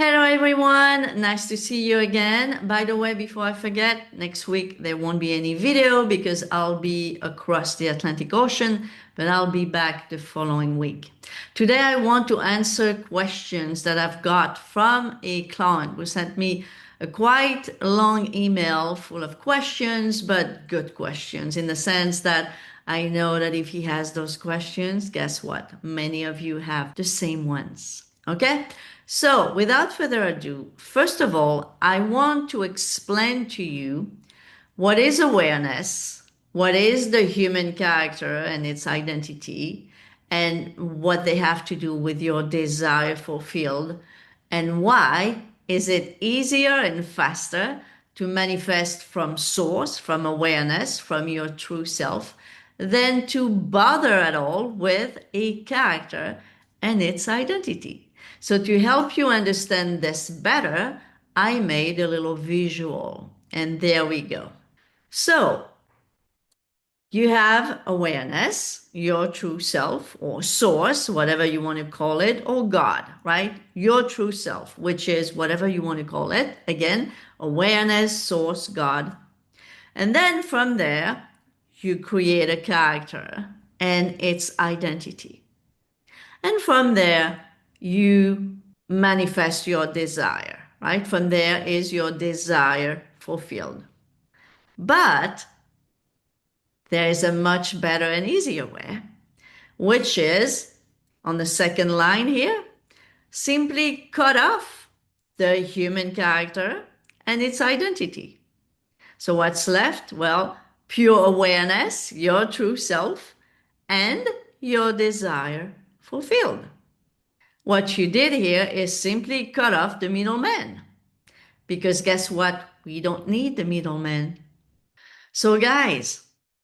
Hello everyone, nice to see you again. By the way, before I forget, next week there won't be any video because I'll be across the Atlantic Ocean, but I'll be back the following week. Today I want to answer questions that I've got from a client who sent me a quite long email full of questions, but good questions in the sense that I know that if he has those questions, guess what? Many of you have the same ones. Okay? So, without further ado, first of all, I want to explain to you what is awareness, what is the human character and its identity, and what they have to do with your desire fulfilled, and why is it easier and faster to manifest from source, from awareness, from your true self, than to bother at all with a character and its identity. So, to help you understand this better, I made a little visual, and there we go. So, you have awareness, your true self, or source, whatever you want to call it, or God, right? Your true self, which is whatever you want to call it. Again, awareness, source, God. And then from there, you create a character and its identity. And from there, you manifest your desire, right? From there is your desire fulfilled. But there is a much better and easier way, which is on the second line here, simply cut off the human character and its identity. So what's left? Well, pure awareness, your true self, and your desire fulfilled. What you did here is simply cut off the middleman. Because guess what? We don't need the middleman. So, guys,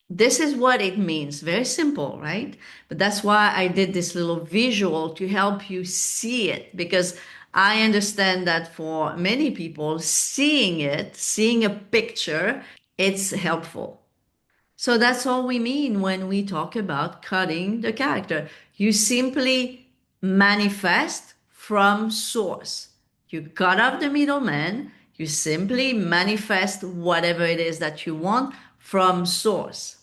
this is what it means. Very simple, right? But that's why I did this little visual to help you see it. Because I understand that for many people, seeing it, seeing a picture, it's helpful. So that's all we mean when we talk about cutting the character. You simply manifest from source. You cut off the middleman. You simply manifest whatever it is that you want from source.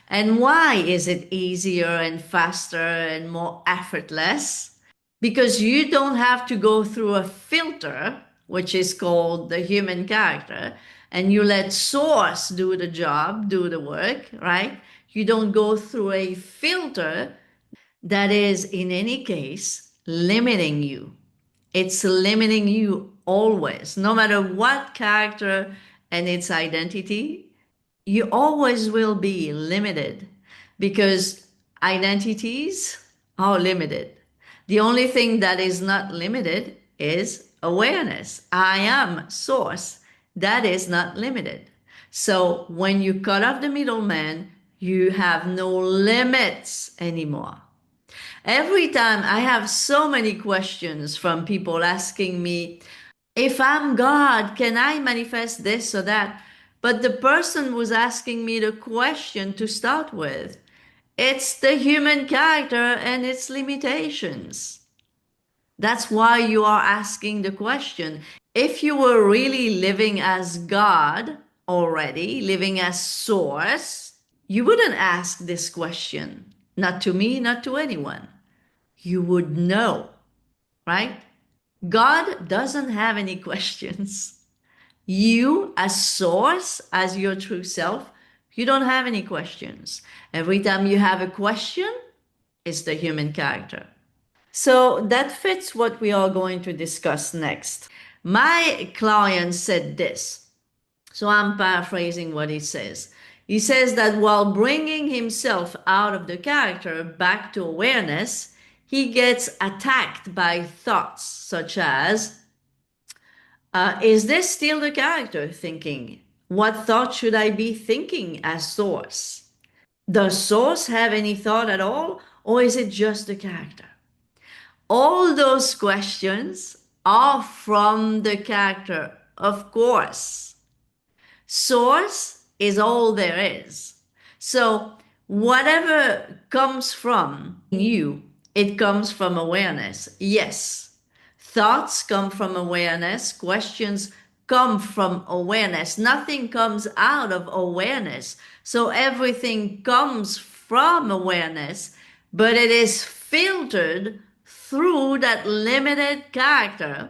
And why is it easier and faster and more effortless? Because you don't have to go through a filter, which is called the human character, and you let source do the job, do the work, right? You don't go through a filter that is, in any case, limiting you. It's limiting you always, no matter what character and its identity, you always will be limited because identities are limited. The only thing that is not limited is awareness. I am source. That is not limited. So when you cut off the middleman, you have no limits anymore. Every time I have so many questions from people asking me, if I'm God, can I manifest this or that? But the person was asking me the question to start with. It's the human character and its limitations. That's why you are asking the question. If you were really living as God already, living as source, you wouldn't ask this question. Not to me, not to anyone. You would know, right? God doesn't have any questions. You, as source, as your true self, you don't have any questions. Every time you have a question, it's the human character. So that fits what we are going to discuss next. My client said this. So I'm paraphrasing what he says. He says that while bringing himself out of the character back to awareness, he gets attacked by thoughts such as, is this still the character thinking? What thought should I be thinking as source? Does source have any thought at all, or is it just the character? All those questions are from the character, of course. Source is all there is. So, whatever comes from you, it comes from awareness. Yes. Thoughts come from awareness. Questions come from awareness. Nothing comes out of awareness. So everything comes from awareness, but it is filtered through that limited character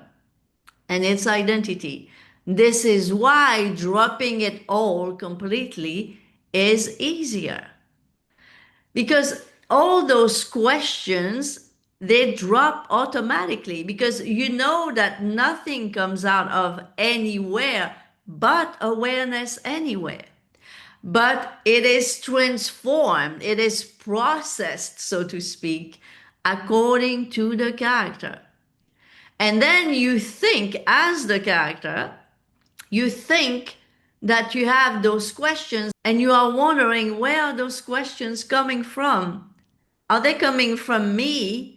and its identity. This is why dropping it all completely is easier. Because all those questions, they drop automatically because you know that nothing comes out of anywhere but awareness anywhere. But it is transformed, it is processed, so to speak, according to the character. And then you think, as the character, you think that you have those questions and you are wondering, where are those questions coming from? Are they coming from me,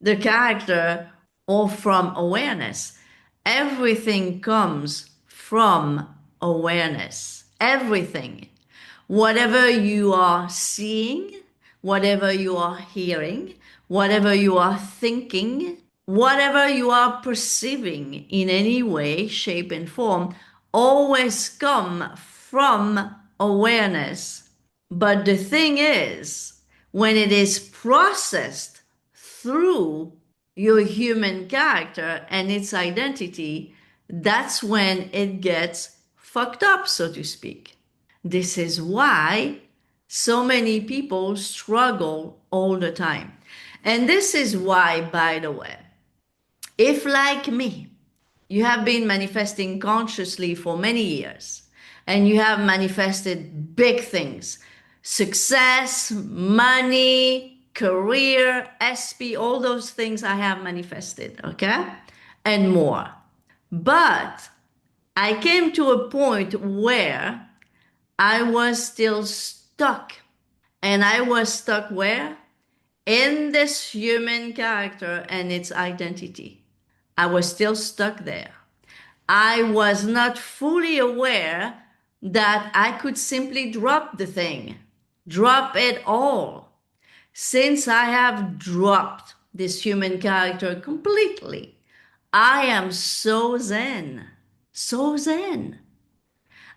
the character, or from awareness? Everything comes from awareness. Everything. Whatever you are seeing, whatever you are hearing, whatever you are thinking, whatever you are perceiving in any way, shape, and form, always come from awareness. But the thing is, when it is processed through your human character and its identity, that's when it gets fucked up, so to speak. This is why so many people struggle all the time. And this is why, by the way, if like me, you have been manifesting consciously for many years and you have manifested big things, success, money, career, SP, all those things I have manifested, okay? And more. But I came to a point where I was still stuck. And I was stuck where? In this human character and its identity. I was still stuck there. I was not fully aware that I could simply drop the thing, drop it all. Since I have dropped this human character completely, I am so zen, so zen.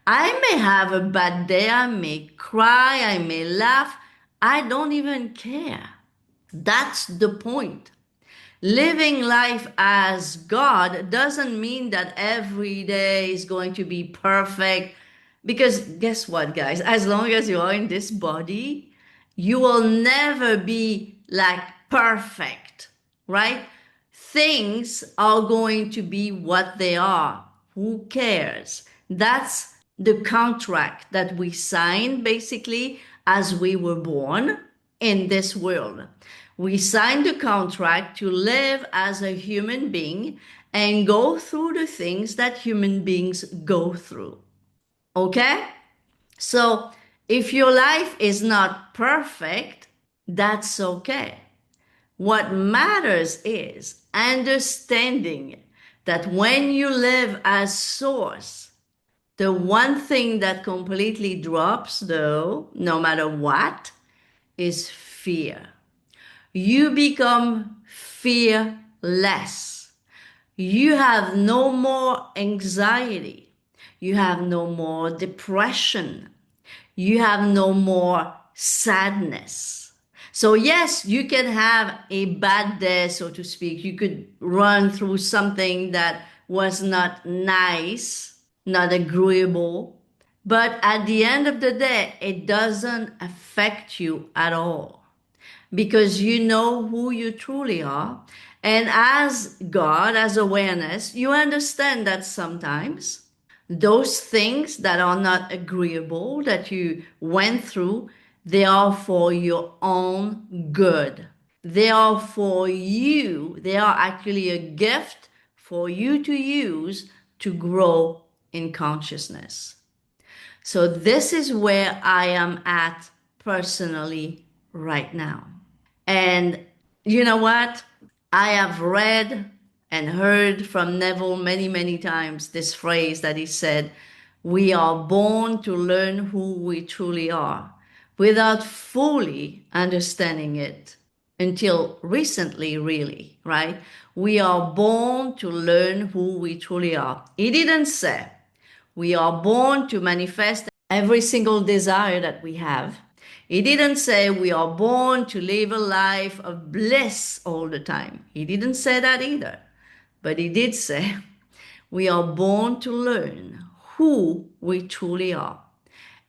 I may have a bad day, I may cry, I may laugh. I don't even care. That's the point. Living life as God doesn't mean that every day is going to be perfect. Because guess what, guys? As long as you are in this body, you will never be like perfect, right? Things are going to be what they are. Who cares? That's the contract that we signed basically as we were born in this world. We signed the contract to live as a human being and go through the things that human beings go through. Okay? So if your life is not perfect, that's okay. What matters is understanding that when you live as source, the one thing that completely drops, though, no matter what, is fear. You become fearless. You have no more anxiety. You have no more depression. You have no more sadness. So, yes, you can have a bad day, so to speak. You could run through something that was not nice, not agreeable. But at the end of the day, it doesn't affect you at all because you know who you truly are. And as God, as awareness, you understand that sometimes those things that are not agreeable that you went through, they are for your own good. They are for you. They are actually a gift for you to use to grow in consciousness. So this is where I am at personally right now. And you know what? I have read and heard from Neville many, many times this phrase that he said, we are born to learn who we truly are without fully understanding it until recently, really, right? We are born to learn who we truly are. He didn't say we are born to manifest every single desire that we have. He didn't say we are born to live a life of bliss all the time. He didn't say that either. But he did say we are born to learn who we truly are.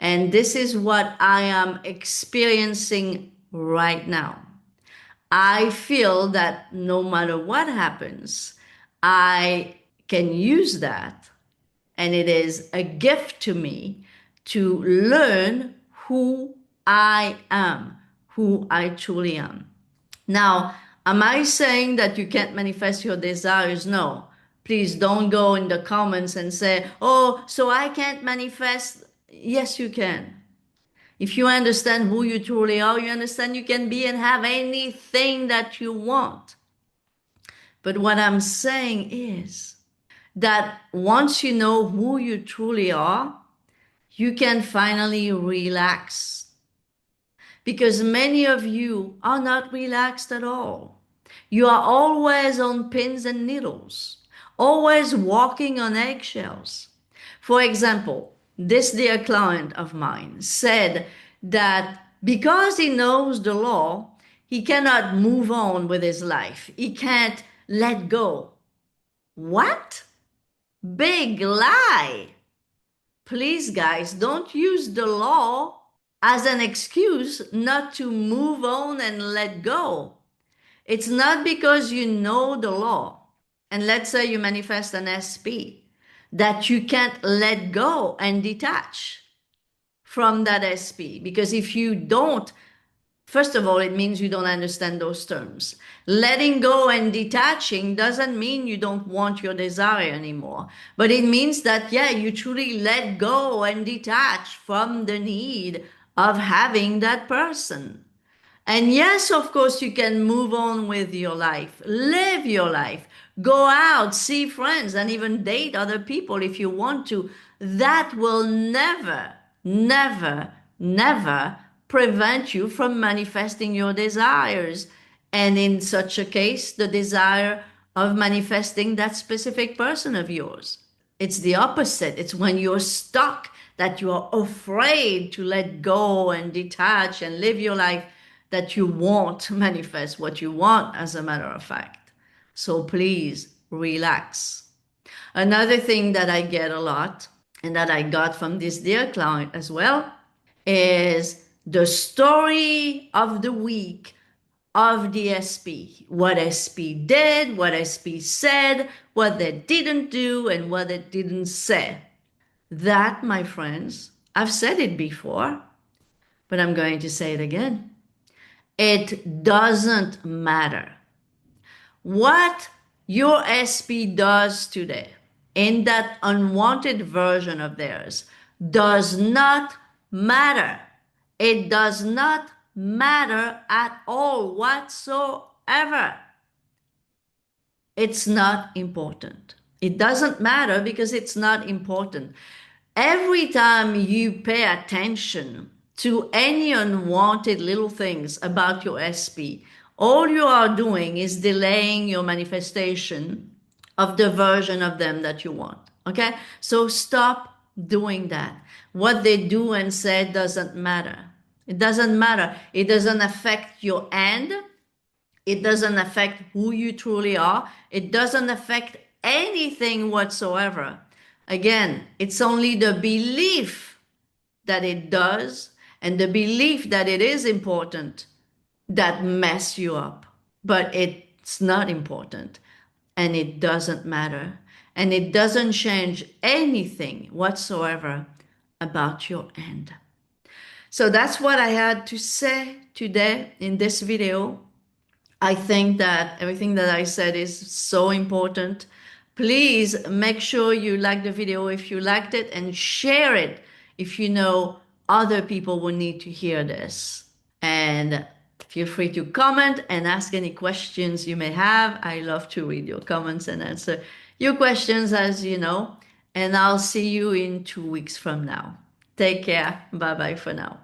And this is what I am experiencing right now. I feel that no matter what happens, I can use that. And it is a gift to me to learn who I am, who I truly am. Now, am I saying that you can't manifest your desires? No. Please don't go in the comments and say, oh, so I can't manifest. Yes, you can. If you understand who you truly are, you understand you can be and have anything that you want. But what I'm saying is that once you know who you truly are, you can finally relax. Because many of you are not relaxed at all. You are always on pins and needles, always walking on eggshells. For example, this dear client of mine said that because he knows the law, he cannot move on with his life. He can't let go. What? Big lie. Please, guys, don't use the law as an excuse not to move on and let go. It's not because you know the law, and let's say you manifest an SP, that you can't let go and detach from that SP. Because if you don't, first of all, it means you don't understand those terms. Letting go and detaching doesn't mean you don't want your desire anymore, but it means that, yeah, you truly let go and detach from the need of having that person. And yes, of course, you can move on with your life, live your life, go out, see friends, and even date other people if you want to. That will never, never, never prevent you from manifesting your desires. And in such a case, the desire of manifesting that specific person of yours. It's the opposite. It's when you're stuck that you're afraid to let go and detach and live your life that you won't manifest what you want, as a matter of fact. So please relax. Another thing that I get a lot and that I got from this dear client as well is the story of the week of the SP. What SP did, what SP said, what they didn't do, and what they didn't say. That, my friends, I've said it before, but I'm going to say it again. It doesn't matter what your SP does today in that unwanted version of theirs. Does not matter. It does not matter at all whatsoever. It's not important. It doesn't matter because it's not important. Every time you pay attention to any unwanted little things about your SP, all you are doing is delaying your manifestation of the version of them that you want. Okay? So stop doing that. What they do and say doesn't matter. It doesn't matter. It doesn't affect your end. It doesn't affect who you truly are. It doesn't affect anything whatsoever. Again, it's only the belief that it does and the belief that it is important that mess you up. But it's not important and it doesn't matter. And it doesn't change anything whatsoever about your end. So that's what I had to say today in this video. I think that everything that I said is so important. Please make sure you like the video if you liked it and share it if you know other people will need to hear this. And feel free to comment and ask any questions you may have. I love to read your comments and answer your questions, as you know. And I'll see you in 2 weeks from now. Take care. Bye bye for now.